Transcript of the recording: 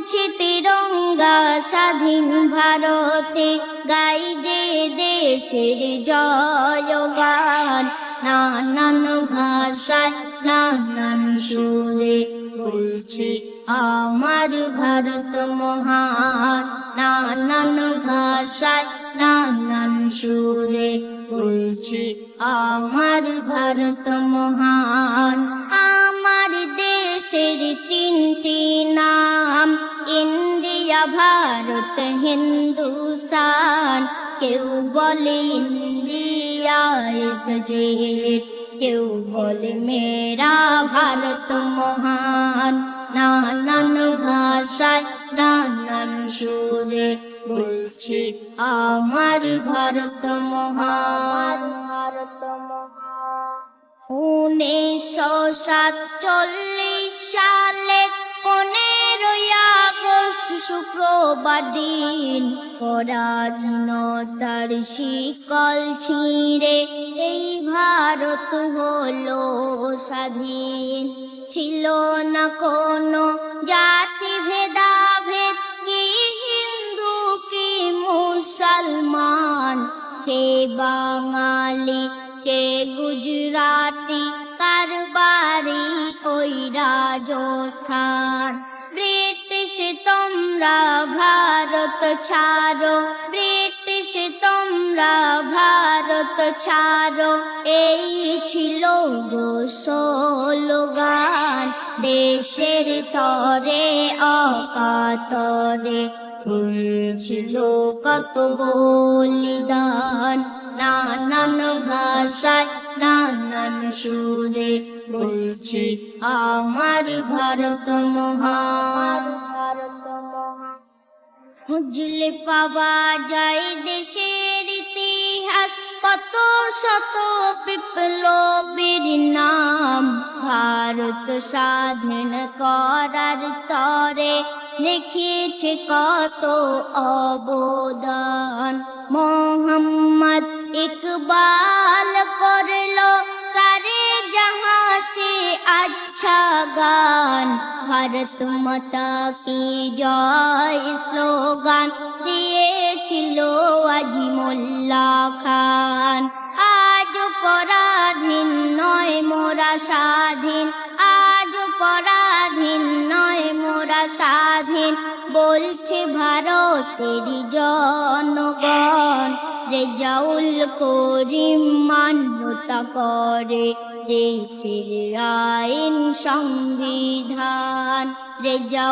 উড়ছে তিরঙ্গা স্বাধীন ভারতে, গাই যে দেশের জয়গান। নানান ভাষায় নানান সুরে বলছি আমার ভারত মহান। নানান ভাষায় নানান সুরে বলছি আমার ভারত মহান। আমার দেশের তিনটি নাম, ইন্ডিয়া, ভারত, হিন্দুস্তান। কেউ বলে ইন্ডিয়া ইজ গ্রেট, কেউ বলে মেরা ভারত মহান। নানান ভাষায় নানান সুরে বলছি আমার ভারত মহান। 1947 সালে 15ই আগস্ট শুক্রবার দিন, পরাধীনতার শিকল ছিঁড়ে এই ভারত হলো স্বাধীন। ছিল না কোনো জাতি ভেদাভেদ, কি হিন্দু কি মুসলমান, কে বাঙালি কে গুজরাটি, কার বাড়ি ওই রাজস্থান। ব্রিটিশ তোমরা ভারত ছাড়ো, ব্রিটিশ তোমরা ভারত ছাড়ো, এই ছিল গো স্লোগান। দেশের তরে অকাতরে হয়েছিল কত বলিদান। নানান ভাষায় নানান সুরে বলছি আমার ভারত মহান। খুঁজলে পাওয়া যায় দেশের ইতিহাস, কত শত বিপ্লবীর নাম। ভারত স্বাধীন করার তরে রেখেছে কত অবদান। মোহাম্মদ ইকবাল করলো সারে জাহাं से अच्छा গান। ভারত মাতা কি জয় স্লোগান দিয়েছিল আজিমুল্লাহ খান। আজ পরাধীন নয় মোরা স্বাধীন, আজ পরাধীন নয় মোরা স্বাধীন, বলছে ভারতের জনগণ। রেজাউল করিম মান্যতা করে দেশের আইন সংবিধান। রেজাউল